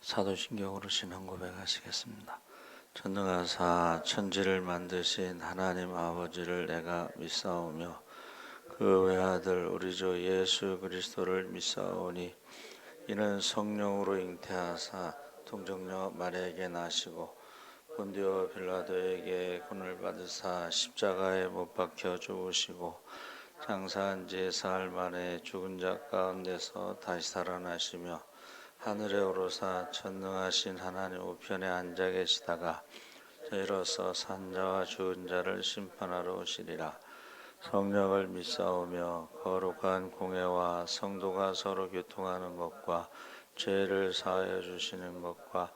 사도신경으로 신앙 고백하시겠습니다. 전능하사 천지를 만드신 하나님 아버지를 내가 믿사오며 그 외아들 우리 주 예수 그리스도를 믿사오니 이는 성령으로 잉태하사 동정녀 마리아에게 나시고 본디오 빌라도에게 군을 받으사 십자가에 못 박혀 죽으시고 장사한 지 사흘 만에 죽은 자 가운데서 다시 살아나시며 하늘에 오르사 전능하신 하나님 우편에 앉아 계시다가 저희로서 산자와 죽은 자를 심판하러 오시리라. 성령을 믿사오며 거룩한 공회와 성도가 서로 교통하는 것과 죄를 사하여 주시는 것과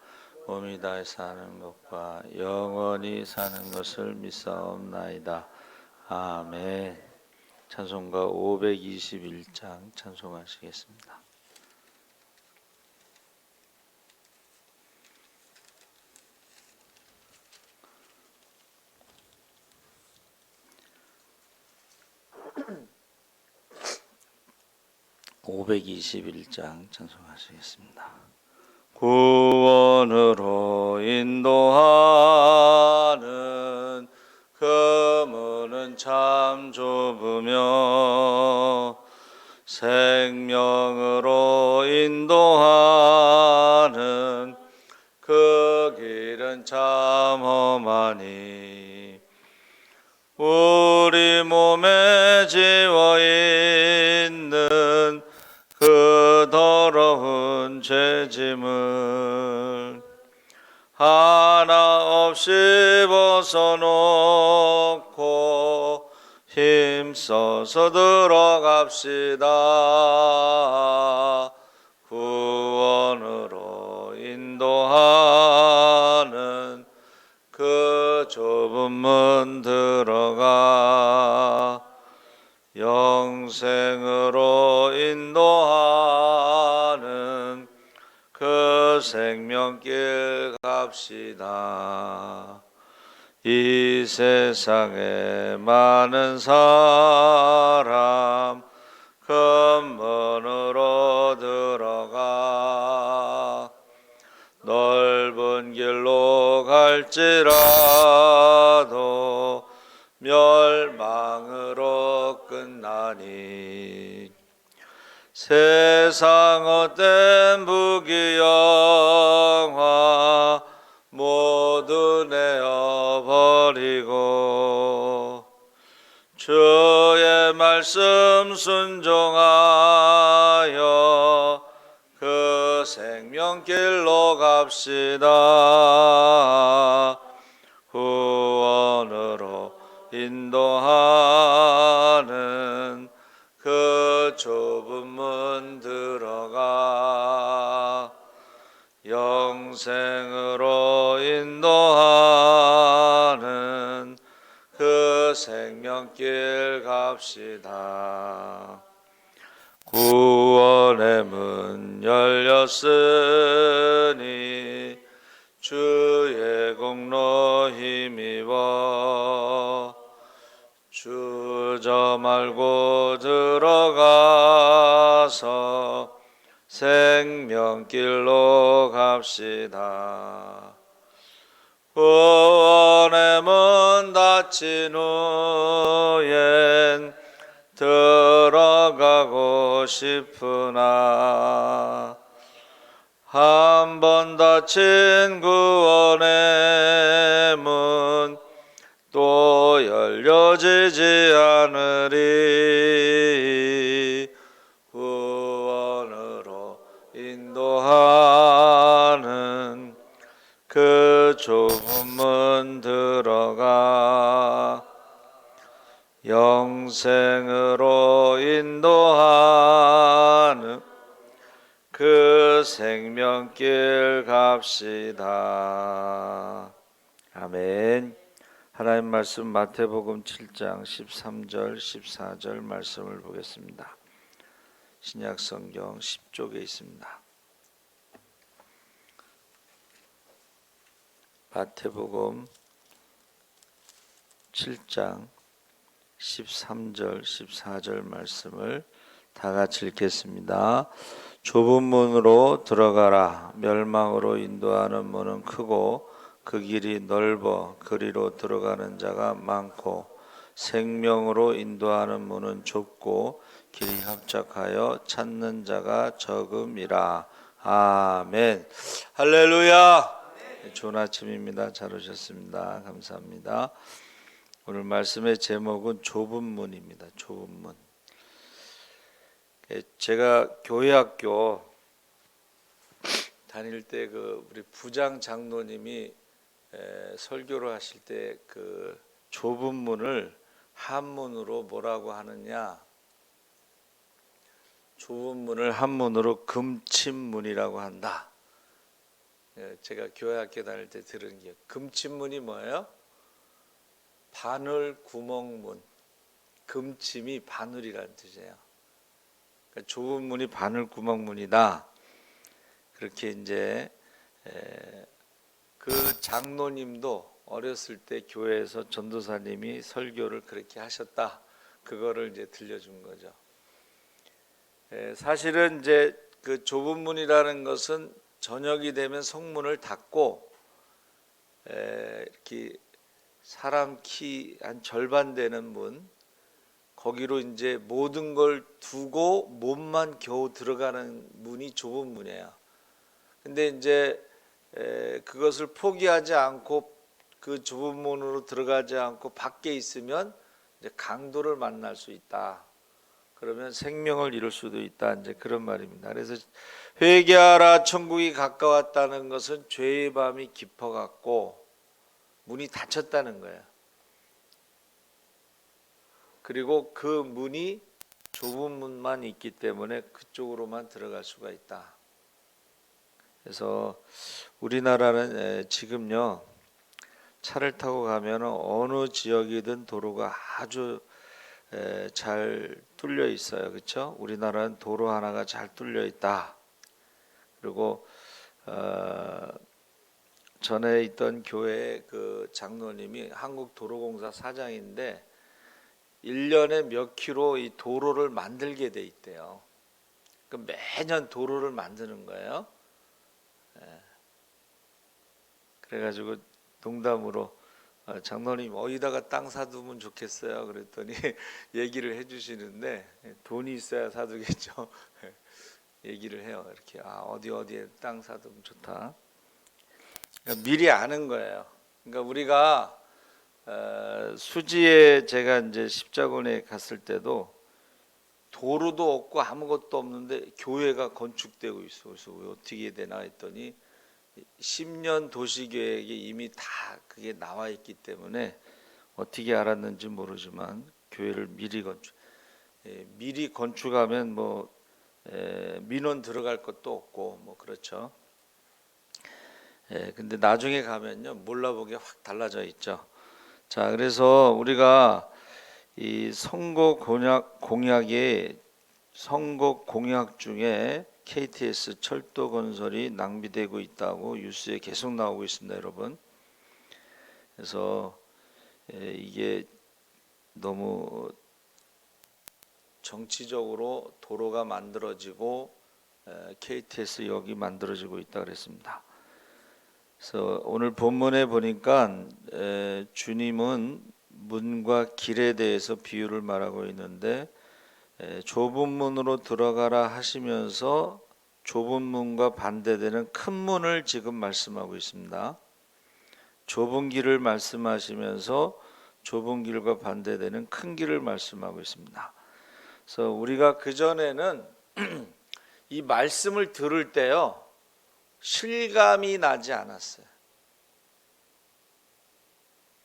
몸이 다해 사는 것과 영원히 사는 것을 믿사옵나이다. 아멘. 찬송가 521장 찬송하시겠습니다. (521장) 찬송하시겠습니다. 구원으로 인도하는 그 문은 참 좁으며 생명으로 인도하는 그 길은 참 험하니 우리 몸에 지워있는 그 더러운 죄짐을 하나 없이 벗어놓고 힘써서 들어갑시다. 구원으로 인도하는 그 좁은 문 들어가 영생으로 인도하는 그 생명길 갑시다. 이 세상에 많은 사람 근문으로 들어가 넓은 길로 갈지라도 멸망으로 끝나니 세상 헛된 부귀영화 모두 내어버리고 주의 말씀 순종하여 그 생명길로 갑시다. 구원으로 인도하는 그 좁은 문 들어가 영생으로 인도하는 그 생명길 갑시다. 구원의 문 열렸으니 주의 공로 힘입어 주저 말고 들어가서 생명길로 갑시다. 구원의 문 닫힌 후엔 들어가고 싶으나 한 번 닫힌 구원의 문 또 열려지지 않으리. 구원으로 인도하는 그 좁은 문 들어가 영생으로 인도하는 그 생명길 갑시다. 아멘. 하나님 말씀 마태복음 7장 13절 14절 말씀을 보겠습니다. 신약성경 10쪽에 있습니다. 마태복음 7장 13절 14절 말씀을 다 같이 읽겠습니다. 좁은 문으로 들어가라. 멸망으로 인도하는 문은 크고 그 길이 넓어 그리로 들어가는 자가 많고 생명으로 인도하는 문은 좁고 길이 협착하여 찾는 자가 적음이라. 아멘. 할렐루야. 좋은 아침입니다. 잘 오셨습니다. 감사합니다. 오늘 말씀의 제목은 좁은 문입니다. 좁은 문. 제가 교회학교 다닐 때 우리 부장 장로님이 설교를 하실 때 그 좁은 문을 한문으로 뭐라고 하느냐? 좁은 문을 한문으로 금침문이라고 한다. 제가 교회학교 다닐 때 들은 게 금침문이 뭐예요? 바늘 구멍문. 금침이 바늘이라는 뜻이에요. 그러니까 좁은 문이 바늘 구멍문이다. 그렇게 이제 그 장로님도 어렸을 때 교회에서 전도사님이 설교를 그렇게 하셨다. 그거를 이제 들려준 거죠. 사실은 이제 그 좁은 문이라는 것은 저녁이 되면 성문을 닫고 이렇게 사람 키 한 절반 되는 문, 거기로 이제 모든 걸 두고 몸만 겨우 들어가는 문이 좁은 문이에요. 근데 이제 그것을 포기하지 않고 그 좁은 문으로 들어가지 않고 밖에 있으면 이제 강도를 만날 수 있다. 그러면 생명을 잃을 수도 있다. 이제 그런 말입니다. 그래서 회개하라 천국이 가까웠다는 것은 죄의 밤이 깊어갖고 문이 닫혔다는 거예요. 그리고 그 문이 좁은 문만 있기 때문에 그쪽으로만 들어갈 수가 있다. 그래서 우리나라는 지금요, 차를 타고 가면 어느 지역이든 도로가 아주 잘 뚫려 있어요. 그렇죠? 우리나라는 도로 하나가 잘 뚫려 있다. 그리고 전에 있던 교회 그 장로님이 한국도로공사 사장인데 1년에 몇 킬로 이 도로를 만들게 돼 있대요. 그 매년 도로를 만드는 거예요. 그래가지고 농담으로 장로님 어디다가 땅 사두면 좋겠어요. 그랬더니 얘기를 해주시는데 돈이 있어야 사두겠죠. 얘기를 해요. 이렇게 어디에 땅 사두면 좋다. 그러니까 미리 아는 거예요. 그러니까 우리가 수지에 제가 이제 십자군에 갔을 때도 도로도 없고 아무것도 없는데 교회가 건축되고 있어. 그래서 왜 어떻게 되나 했더니 10년 도시계획에 이미 다 그게 나와 있기 때문에 어떻게 알았는지 모르지만 교회를 미리 건축하면 뭐 민원 들어갈 것도 없고 뭐 그렇죠. 근데 나중에 가면요 몰라보게 확 달라져 있죠. 자, 그래서 우리가 이 선거 공약 중에 KTX 철도 건설이 낭비되고 있다고 뉴스에 계속 나오고 있습니다, 여러분. 그래서 이게 너무 정치적으로 도로가 만들어지고 KTX역이 만들어지고 있다 그랬습니다. 그래서 오늘 본문에 보니까 주님은 문과 길에 대해서 비유를 말하고 있는데 좁은 문으로 들어가라 하시면서 좁은 문과 반대되는 큰 문을 지금 말씀하고 있습니다. 좁은 길을 말씀하시면서 좁은 길과 반대되는 큰 길을 말씀하고 있습니다. 그래서 우리가 그전에는 이 말씀을 들을 때요 실감이 나지 않았어요.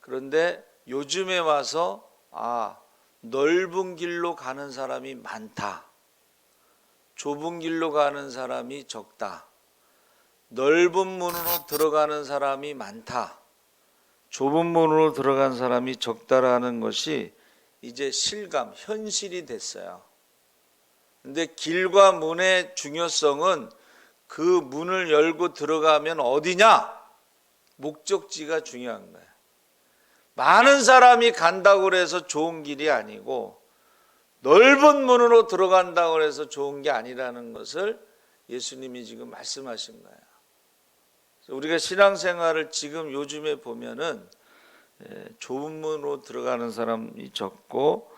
그런데 요즘에 와서 넓은 길로 가는 사람이 많다. 좁은 길로 가는 사람이 적다. 넓은 문으로 들어가는 사람이 많다. 좁은 문으로 들어간 사람이 적다라는 것이 이제 실감, 현실이 됐어요. 근데 길과 문의 중요성은 그 문을 열고 들어가면 어디냐? 목적지가 중요한 거예요. 많은 사람이 간다고 해서 좋은 길이 아니고 넓은 문으로 들어간다고 해서 좋은 게 아니라는 것을 예수님이 지금 말씀하신 거예요. 우리가 신앙생활을 지금 요즘에 보면은 좁은 문으로 들어가는 사람이 적고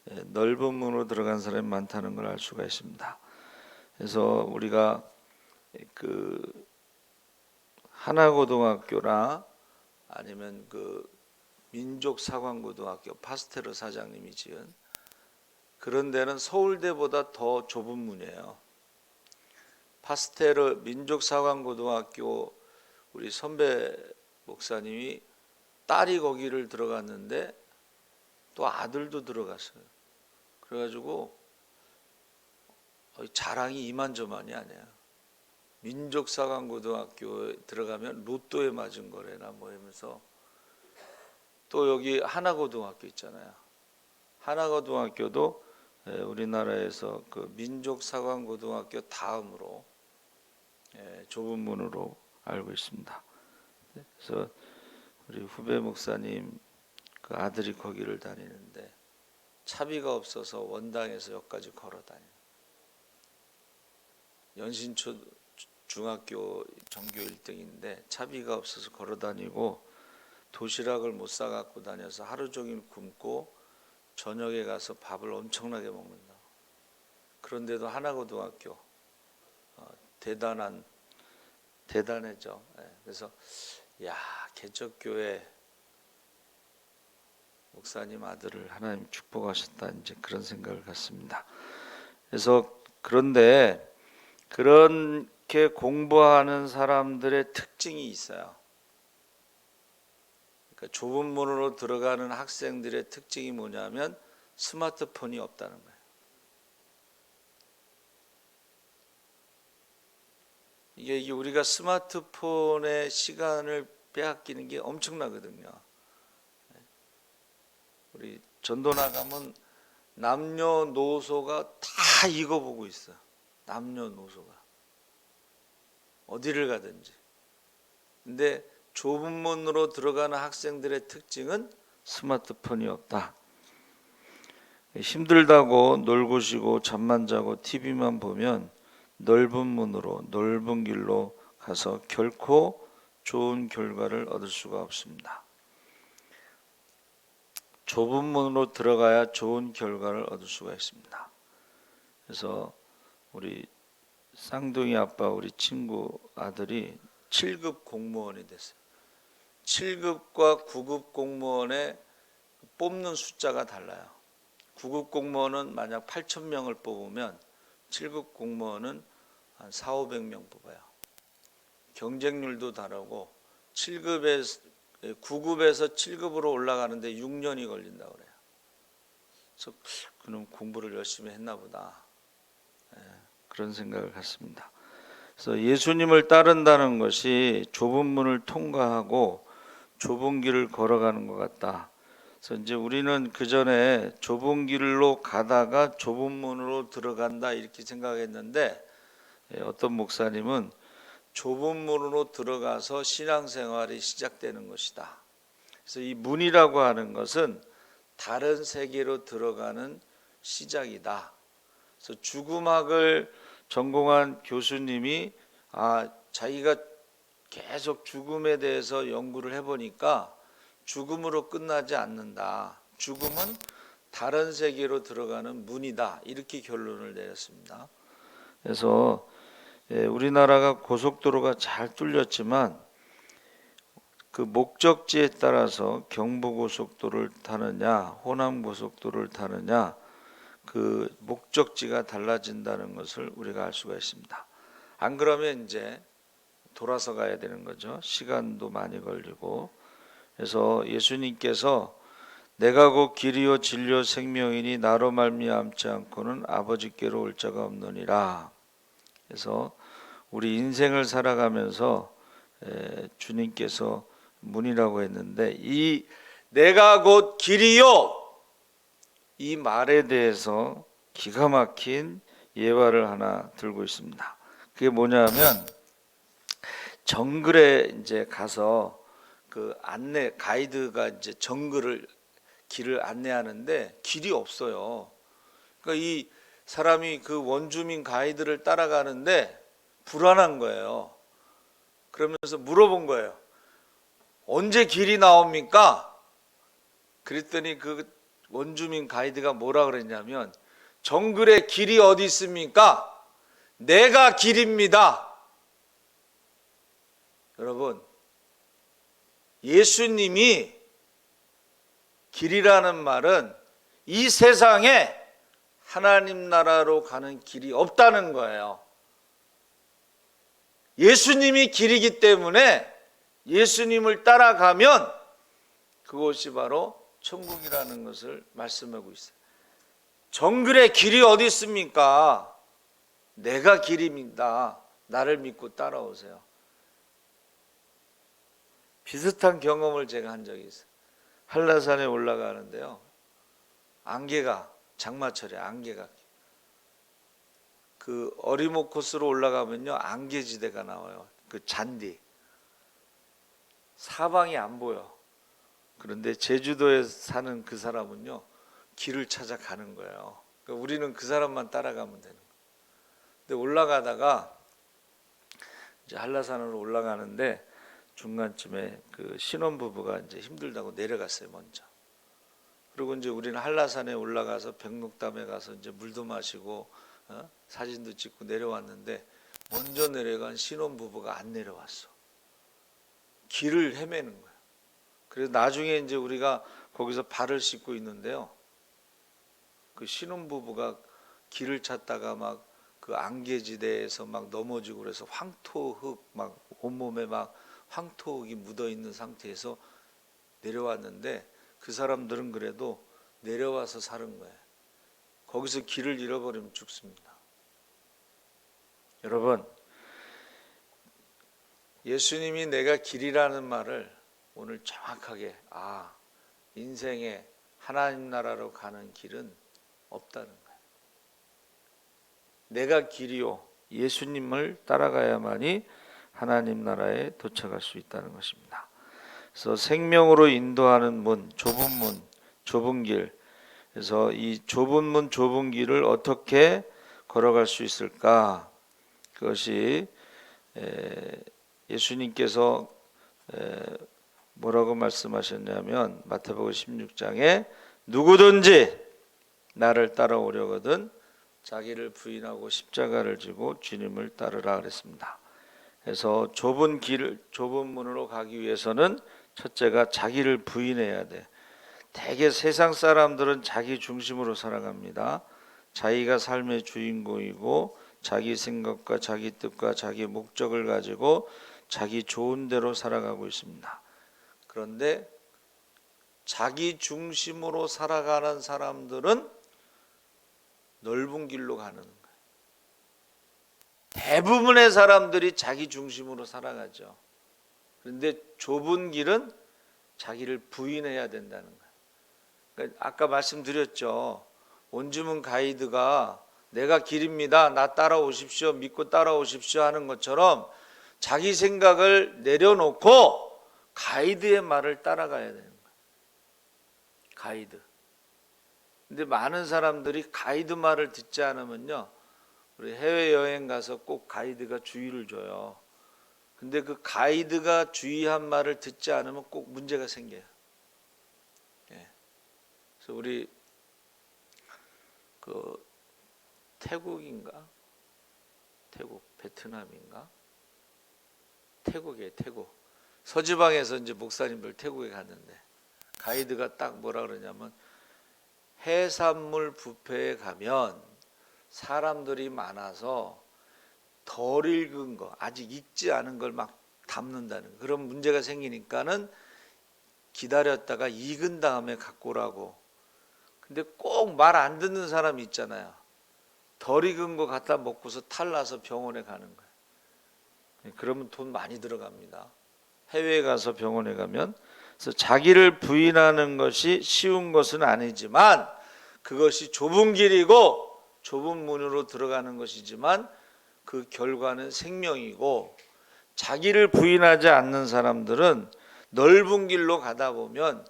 넓은 문으로 들어간 사람이 많다는 걸 알 수가 있습니다. 그래서 우리가 그 하나고등학교나 아니면 그 민족사관고등학교 파스테르 사장님이 지은 그런 데는 서울대보다 더 좁은 문이에요. 파스테르 민족사관고등학교 우리 선배 목사님이 딸이 거기를 들어갔는데 또 아들도 들어갔어요. 그래가지고 자랑이 이만저만이 아니에요. 민족사관고등학교에 들어가면 로또에 맞은 거래나 뭐 하면서 또 여기 하나고등학교 있잖아요. 하나고등학교도 우리나라에서 그 민족사관고등학교 다음으로 좁은 문으로 알고 있습니다. 그래서 우리 후배 목사님 그 아들이 거기를 다니는데 차비가 없어서 원당에서 여기까지 걸어 다녀요. 연신초 중학교 전교 1등인데 차비가 없어서 걸어 다니고 도시락을 못 사갖고 다녀서 하루 종일 굶고 저녁에 가서 밥을 엄청나게 먹는다. 그런데도 하나고등학교 대단해죠. 그래서 개척교회 목사님 아들을 하나님 축복하셨다 이제 그런 생각을 갖습니다. 그래서 그런데 그렇게 공부하는 사람들의 특징이 있어요. 그러니까 좁은 문으로 들어가는 학생들의 특징이 뭐냐면 스마트폰이 없다는 거예요. 이게 우리가 스마트폰의 시간을 빼앗기는 게 엄청나거든요. 우리 전도 나가면 남녀노소가 다 이거 보고 있어요. 남녀노소가 어디를 가든지. 근데 좁은 문으로 들어가는 학생들의 특징은 스마트폰이 없다. 힘들다고 놀고 쉬고 잠만 자고 TV만 보면 넓은 문으로 넓은 길로 가서 결코 좋은 결과를 얻을 수가 없습니다. 좁은 문으로 들어가야 좋은 결과를 얻을 수가 있습니다. 그래서 우리 쌍둥이 아빠 우리 친구 아들이 7급 공무원이 됐어요. 7급과 9급 공무원의 뽑는 숫자가 달라요. 9급 공무원은 만약 8,000명을 뽑으면 7급 공무원은 한 4,500명 뽑아요. 경쟁률도 다르고 9급에서 7급으로 올라가는데 6년이 걸린다고 그래요. 그래서 그는 공부를 열심히 했나 보다. 그런 생각을 갖습니다. 그래서 예수님을 따른다는 것이 좁은 문을 통과하고 좁은 길을 걸어가는 것 같다. 그래서 이제 우리는 그 전에 좁은 길로 가다가 좁은 문으로 들어간다 이렇게 생각했는데 어떤 목사님은 좁은 문으로 들어가서 신앙생활이 시작되는 것이다. 그래서 이 문이라고 하는 것은 다른 세계로 들어가는 시작이다. 그래서 죽음학을 전공한 교수님이 자기가 계속 죽음에 대해서 연구를 해보니까 죽음으로 끝나지 않는다. 죽음은 다른 세계로 들어가는 문이다. 이렇게 결론을 내렸습니다. 그래서 우리나라가 고속도로가 잘 뚫렸지만 그 목적지에 따라서 경부고속도로를 타느냐 호남고속도로를 타느냐 그 목적지가 달라진다는 것을 우리가 알 수가 있습니다. 안 그러면 이제 돌아서 가야 되는 거죠. 시간도 많이 걸리고. 그래서 예수님께서 내가 곧 길이요 진리요 생명이니 나로 말미암지 않고는 아버지께로 올 자가 없느니라. 그래서 우리 인생을 살아가면서 주님께서 문이라고 했는데 이 내가 곧 길이요 이 말에 대해서 기가 막힌 예화를 하나 들고 있습니다. 그게 뭐냐면 정글에 이제 가서 그 안내 가이드가 이제 정글을 길을 안내하는데 길이 없어요. 그러니까 이 사람이 그 원주민 가이드를 따라가는데 불안한 거예요. 그러면서 물어본 거예요. 언제 길이 나옵니까? 그랬더니 그 원주민 가이드가 뭐라 그랬냐면, 정글에 길이 어디 있습니까? 내가 길입니다. 여러분, 예수님이 길이라는 말은 이 세상에 하나님 나라로 가는 길이 없다는 거예요. 예수님이 길이기 때문에 예수님을 따라가면 그것이 바로 천국이라는 것을 말씀하고 있어요. 정글에 길이 어디 있습니까? 내가 길입니다. 나를 믿고 따라오세요. 비슷한 경험을 제가 한 적이 있어요. 한라산에 올라가는데요, 안개가, 장마철에 안개가, 그 어리목 코스로 올라가면요 안개지대가 나와요. 그 잔디, 사방이 안 보여. 그런데 제주도에 사는 그 사람은요 길을 찾아가는 거예요. 그러니까 우리는 그 사람만 따라가면 되는 거예요. 근데 올라가다가 이제 한라산으로 올라가는데 중간쯤에 그 신혼부부가 이제 힘들다고 내려갔어요, 먼저. 그리고 이제 우리는 한라산에 올라가서 백록담에 가서 이제 물도 마시고 사진도 찍고 내려왔는데, 먼저 내려간 신혼부부가 안 내려왔어. 길을 헤매는 거야. 그래서 나중에 이제 우리가 거기서 발을 씻고 있는데요, 그 신혼부부가 길을 찾다가 막 그 안개지대에서 막 넘어지고 그래서 황토흙 막 온몸에 막 황토흙이 묻어 있는 상태에서 내려왔는데, 그 사람들은 그래도 내려와서 사는 거예요. 거기서 길을 잃어버리면 죽습니다. 여러분, 예수님이 내가 길이라는 말을 오늘 정확하게, 인생에 하나님 나라로 가는 길은 없다는 거예요. 내가 길이요, 예수님을 따라가야만이 하나님 나라에 도착할 수 있다는 것입니다. 그래서 생명으로 인도하는 문, 좁은 길. 그래서 이 좁은 문, 좁은 길을 어떻게 걸어갈 수 있을까? 그것이 예수님께서 뭐라고 말씀하셨냐면, 마태복음 16장에 누구든지 나를 따라오려거든 자기를 부인하고 십자가를 지고 주님을 따르라 그랬습니다. 그래서 좁은 문으로 가기 위해서는 첫째가 자기를 부인해야 돼. 대개 세상 사람들은 자기 중심으로 살아갑니다. 자기가 삶의 주인공이고 자기 생각과 자기 뜻과 자기 목적을 가지고 자기 좋은 대로 살아가고 있습니다. 그런데 자기 중심으로 살아가는 사람들은 넓은 길로 가는 거예요. 대부분의 사람들이 자기 중심으로 살아가죠. 그런데 좁은 길은 자기를 부인해야 된다는 거예요. 그러니까 아까 말씀드렸죠. 원주민 가이드가 내가 길입니다, 나 따라오십시오, 믿고 따라오십시오 하는 것처럼 자기 생각을 내려놓고 가이드의 말을 따라가야 되는 거예요. 가이드. 근데 많은 사람들이 가이드 말을 듣지 않으면요, 우리 해외여행 가서 꼭 가이드가 주의를 줘요. 근데 그 가이드가 주의한 말을 듣지 않으면 꼭 문제가 생겨요. 그래서 우리 그 태국인가? 베트남인가? 태국이에요, 태국. 서지방에서 이제 목사님들 태국에 갔는데 가이드가 딱 뭐라 그러냐면, 해산물 뷔페에 가면 사람들이 많아서 덜 익은 거, 아직 익지 않은 걸 막 담는다는, 그런 문제가 생기니까는 기다렸다가 익은 다음에 갖고 오라고. 근데 꼭 말 안 듣는 사람이 있잖아요. 덜 익은 거 갖다 먹고서 탈나서 병원에 가는 거예요. 그러면 돈 많이 들어갑니다. 해외에 가서 병원에 가면. 그래서 자기를 부인하는 것이 쉬운 것은 아니지만, 그것이 좁은 길이고 좁은 문으로 들어가는 것이지만 그 결과는 생명이고, 자기를 부인하지 않는 사람들은 넓은 길로 가다 보면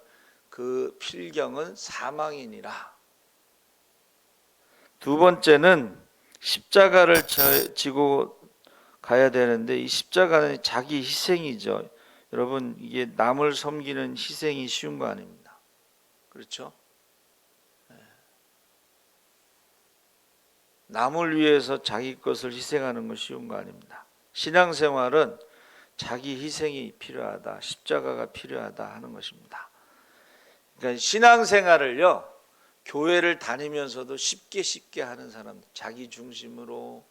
그 필경은 사망이니라. 두 번째는 십자가를 지고 가야 되는데 이 십자가는 자기 희생이죠. 여러분, 이게 남을 섬기는 희생이 쉬운 거 아닙니다. 그렇죠? 남을 위해서 자기 것을 희생하는 건 쉬운 거 아닙니다. 신앙생활은 자기 희생이 필요하다, 십자가가 필요하다 하는 것입니다. 그러니까 신앙생활을요, 교회를 다니면서도 쉽게 하는 사람, 자기 중심으로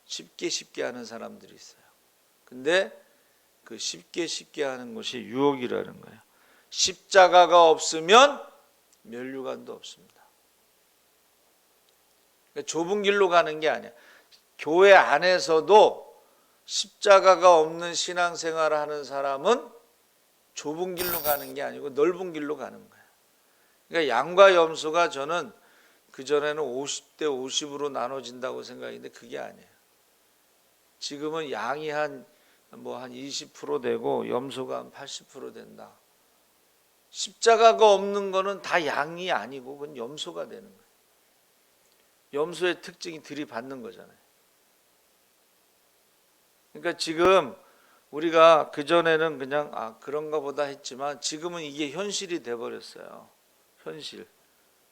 쉽게 하는 사람들이 있어요. 근데 그 쉽게 하는 것이 유혹이라는 거예요. 십자가가 없으면 면류관도 없습니다. 그러니까 좁은 길로 가는 게 아니야. 교회 안에서도 십자가가 없는 신앙생활을 하는 사람은 좁은 길로 가는 게 아니고 넓은 길로 가는 거예요. 그러니까 양과 염소가 저는 그전에는 50대 50으로 나눠진다고 생각했는데 그게 아니에요. 지금은 양이 한 20% 되고 염소가 한 80% 된다. 십자가가 없는 거는 다 양이 아니고 그건 염소가 되는 거예요. 염소의 특징이 들이받는 거잖아요. 그러니까 지금 우리가 그전에는 그냥 그런가 보다 했지만 지금은 이게 현실이 돼버렸어요. 현실.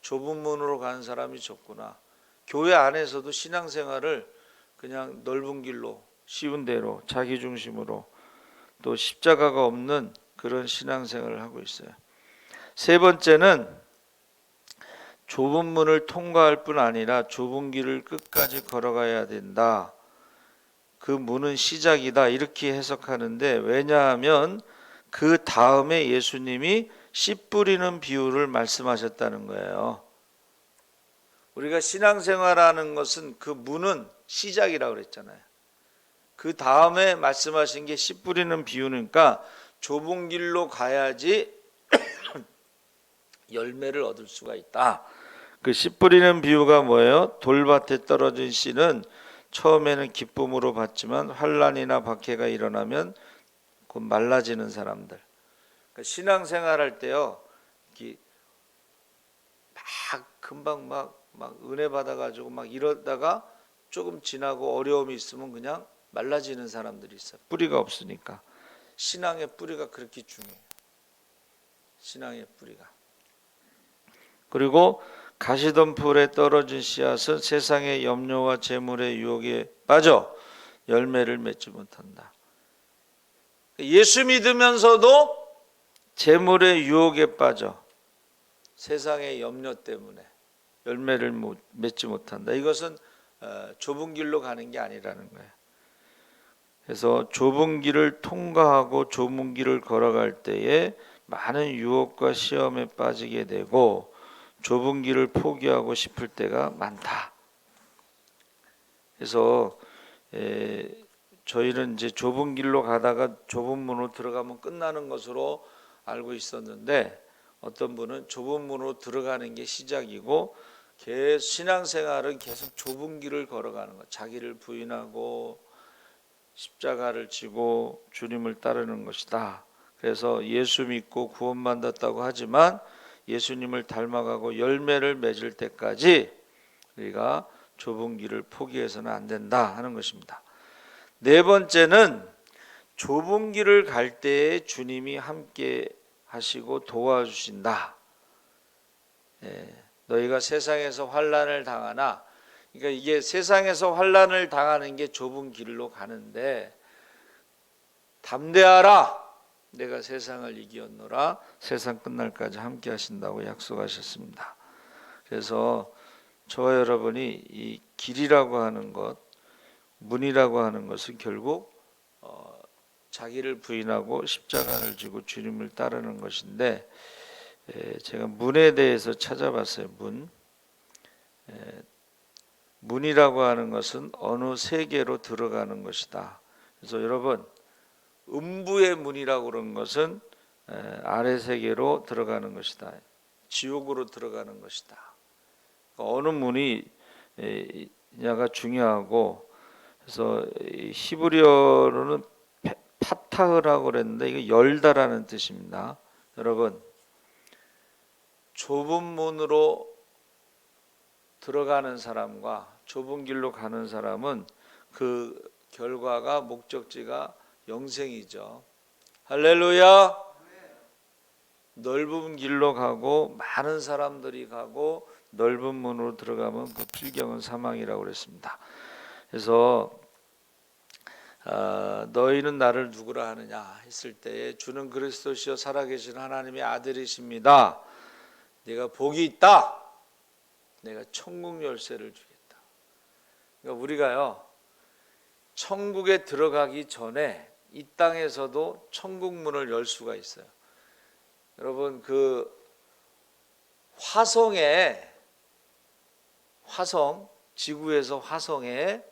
좁은 문으로 가는 사람이 좁구나. 교회 안에서도 신앙생활을 그냥 넓은 길로 쉬운 대로 자기 중심으로 또 십자가가 없는 그런 신앙생활을 하고 있어요. 세 번째는 좁은 문을 통과할 뿐 아니라 좁은 길을 끝까지 걸어가야 된다. 그 문은 시작이다 이렇게 해석하는데, 왜냐하면 그 다음에 예수님이 씨 뿌리는 비유를 말씀하셨다는 거예요. 우리가 신앙생활하는 것은 그 문은 시작이라고 그랬잖아요. 그 다음에 말씀하신 게 씨 뿌리는 비유니까 좁은 길로 가야지 열매를 얻을 수가 있다. 그 씨 뿌리는 비유가 뭐예요? 돌밭에 떨어진 씨는 처음에는 기쁨으로 받지만 환난이나 박해가 일어나면 곧 말라지는 사람들. 그러니까 신앙생활할 때요, 금방 막 은혜 받아가지고 막 이러다가 조금 지나고 어려움이 있으면 그냥 말라지는 사람들이 있어요. 뿌리가 없으니까. 신앙의 뿌리가 그렇게 중요해요. 신앙의 뿌리가. 그리고 가시덤불에 떨어진 씨앗은 세상의 염려와 재물의 유혹에 빠져 열매를 맺지 못한다. 예수 믿으면서도 재물의 유혹에 빠져 세상의 염려 때문에 열매를 맺지 못한다. 이것은 좁은 길로 가는 게 아니라는 거예요. 그래서 좁은 길을 통과하고 좁은 길을 걸어갈 때에 많은 유혹과 시험에 빠지게 되고 좁은 길을 포기하고 싶을 때가 많다. 그래서 저희는 이제 좁은 길로 가다가 좁은 문으로 들어가면 끝나는 것으로 알고 있었는데, 어떤 분은 좁은 문으로 들어가는 게 시작이고 신앙생활은 계속 좁은 길을 걸어가는 것, 자기를 부인하고 십자가를 지고 주님을 따르는 것이다. 그래서 예수 믿고 구원받았다고 하지만 예수님을 닮아가고 열매를 맺을 때까지 우리가 좁은 길을 포기해서는 안 된다 하는 것입니다. 네 번째는 좁은 길을 갈 때에 주님이 함께 하시고 도와주신다. 너희가 세상에서 환난을 당하나, 그러니까 이게 세상에서 환난을 당하는 게 좁은 길로 가는데, 담대하라, 내가 세상을 이기었노라, 세상 끝날까지 함께 하신다고 약속하셨습니다. 그래서 저와 여러분이 이 길이라고 하는 것, 문이라고 하는 것은 결국 자기를 부인하고 십자가를 지고 주님을 따르는 것인데, 제가 문에 대해서 찾아봤어요. 문이라고 하는 것은 어느 세계로 들어가는 것이다. 그래서 여러분, 음부의 문이라고 그러는 것은 아래 세계로 들어가는 것이다. 지옥으로 들어가는 것이다. 어느 문이냐가 중요하고, 그래서 히브리어로는 파타흐라고 그랬는데 이게 열다라는 뜻입니다. 여러분, 좁은 문으로 들어가는 사람과 좁은 길로 가는 사람은 그 결과가 목적지가 영생이죠. 할렐루야. 넓은 길로 가고 많은 사람들이 가고 넓은 문으로 들어가면 그 필경은 사망이라고 그랬습니다. 그래서 너희는 나를 누구라 하느냐 했을 때에 주는 그리스도시요 살아계신 하나님의 아들이십니다. 네가 복이 있다. 내가 천국 열쇠를 주겠다. 그러니까 우리가요 천국에 들어가기 전에 이 땅에서도 천국 문을 열 수가 있어요. 여러분 그 화성 지구에서 화성에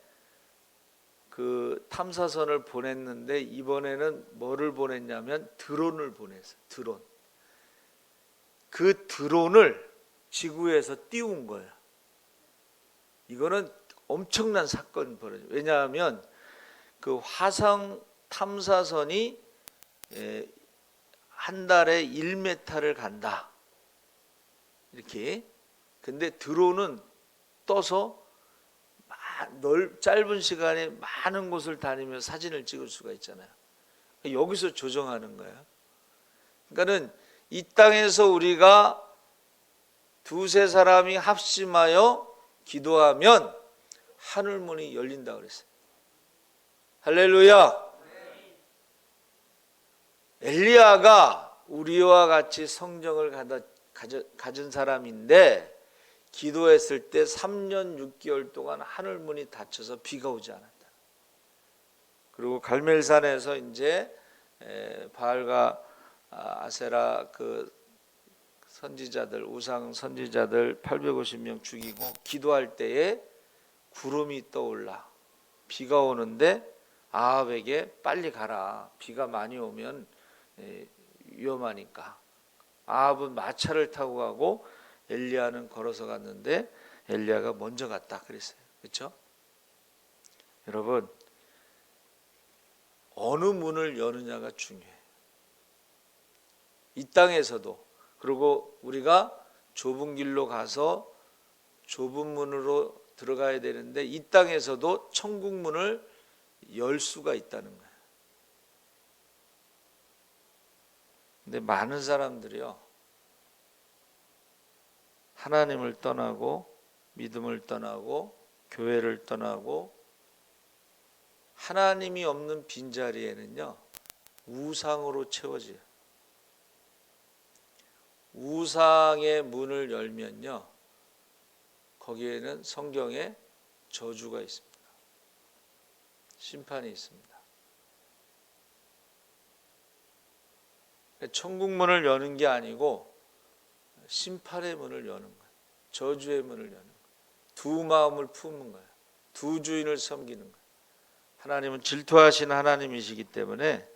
그 탐사선을 보냈는데 이번에는 뭐를 보냈냐면 드론을 보냈어요. 드론. 그 드론을 지구에서 띄운 거예요. 이거는 엄청난 사건이 벌어져요. 왜냐하면 그 화성 탐사선이 한 달에 1m를 간다. 이렇게. 근데 드론은 떠서 짧은 시간에 많은 곳을 다니며 사진을 찍을 수가 있잖아요. 여기서 조정하는 거예요. 그러니까는 이 땅에서 우리가 두세 사람이 합심하여 기도하면 하늘 문이 열린다 그랬어요. 할렐루야. 엘리야가 우리와 같이 성령을 가진 사람인데 기도했을 때 3년 6개월 동안 하늘 문이 닫혀서 비가 오지 않았다. 그리고 갈멜산에서 이제 바알과 아세라 그 선지자들 우상 선지자들 850명 죽이고 기도할 때에 구름이 떠올라 비가 오는데 아합에게 빨리 가라. 비가 많이 오면 위험하니까. 아합은 마차를 타고 가고 엘리야는 걸어서 갔는데 엘리야가 먼저 갔다 그랬어요. 그렇죠? 여러분 어느 문을 여느냐가 중요해요. 이 땅에서도 그리고 우리가 좁은 길로 가서 좁은 문으로 들어가야 되는데 이 땅에서도 천국 문을 열 수가 있다는 거예요. 근데 많은 사람들이요 하나님을 떠나고 믿음을 떠나고 교회를 떠나고 하나님이 없는 빈자리에는요 우상으로 채워져요. 우상의 문을 열면요 거기에는 성경에 저주가 있습니다. 심판이 있습니다. 천국 문을 여는 게 아니고 심판의 문을 여는 거예요. 저주의 문을 여는 거예요. 두 마음을 품는 거예요. 두 주인을 섬기는 거예요. 하나님은 질투하시는 하나님이시기 때문에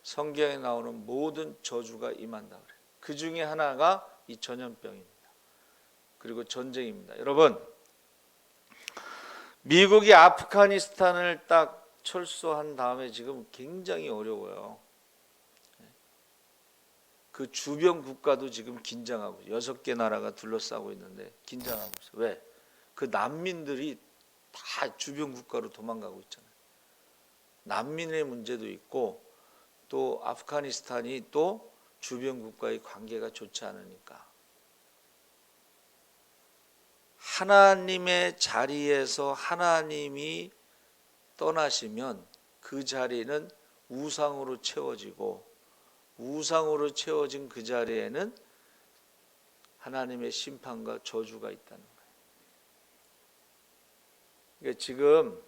성경에 나오는 모든 저주가 임한다 그래요. 그 중에 하나가 이 전염병입니다. 그리고 전쟁입니다. 여러분 미국이 아프가니스탄을 딱 철수한 다음에 지금 굉장히 어려워요. 그 주변 국가도 지금 긴장하고 6개 나라가 둘러싸고 있는데 긴장하고 있어요. 왜? 그 난민들이 다 주변 국가로 도망가고 있잖아요. 난민의 문제도 있고 또 아프가니스탄이 또 주변 국가의 관계가 좋지 않으니까 하나님의 자리에서 하나님이 떠나시면 그 자리는 우상으로 채워지고 우상으로 채워진 그 자리에는 하나님의 심판과 저주가 있다는 거예요. 그러니까 지금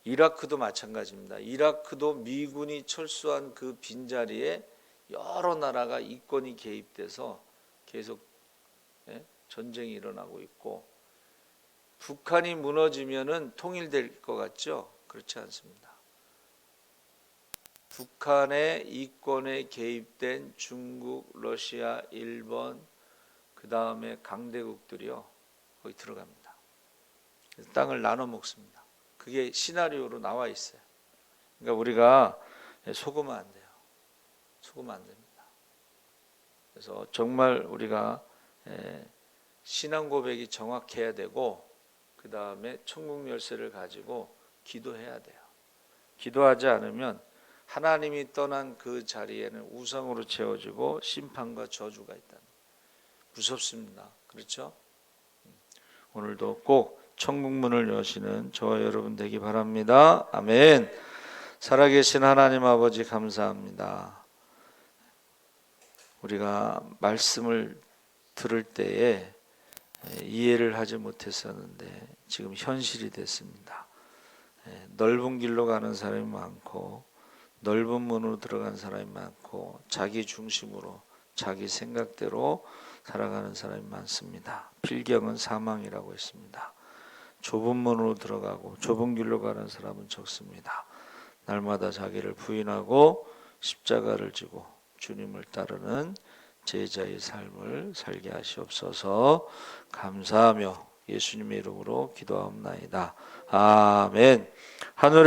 이라크도 마찬가지입니다. 이라크도 미군이 철수한 그 빈자리에 여러 나라가 이권이 개입돼서 계속 전쟁이 일어나고 있고 북한이 무너지면은 통일될 것 같죠? 그렇지 않습니다. 북한의 이권에 개입된 중국, 러시아, 일본 그 다음에 강대국들이요 거기 들어갑니다. 땅을 나눠 먹습니다. 그게 시나리오로 나와 있어요. 그러니까 우리가 속으면 안 돼요. 속으면 안 됩니다. 그래서 정말 우리가 신앙 고백이 정확해야 되고 그 다음에 천국 열쇠를 가지고 기도해야 돼요. 기도하지 않으면 하나님이 떠난 그 자리에는 우상으로 채워지고 심판과 저주가 있다. 무섭습니다. 그렇죠? 오늘도 꼭 천국 문을 여시는 저와 여러분 되기 바랍니다. 아멘. 살아계신 하나님 아버지 감사합니다. 우리가 말씀을 들을 때에 이해를 하지 못했었는데 지금 현실이 됐습니다. 넓은 길로 가는 사람이 많고 넓은 문으로 들어간 사람이 많고 자기 중심으로 자기 생각대로 살아가는 사람이 많습니다. 필경은 사망이라고 했습니다. 좁은 문으로 들어가고 좁은 길로 가는 사람은 적습니다. 날마다 자기를 부인하고 십자가를 지고 주님을 따르는 제자의 삶을 살게 하시옵소서. 감사하며 예수님의 이름으로 기도하옵나이다. 아멘. 하늘에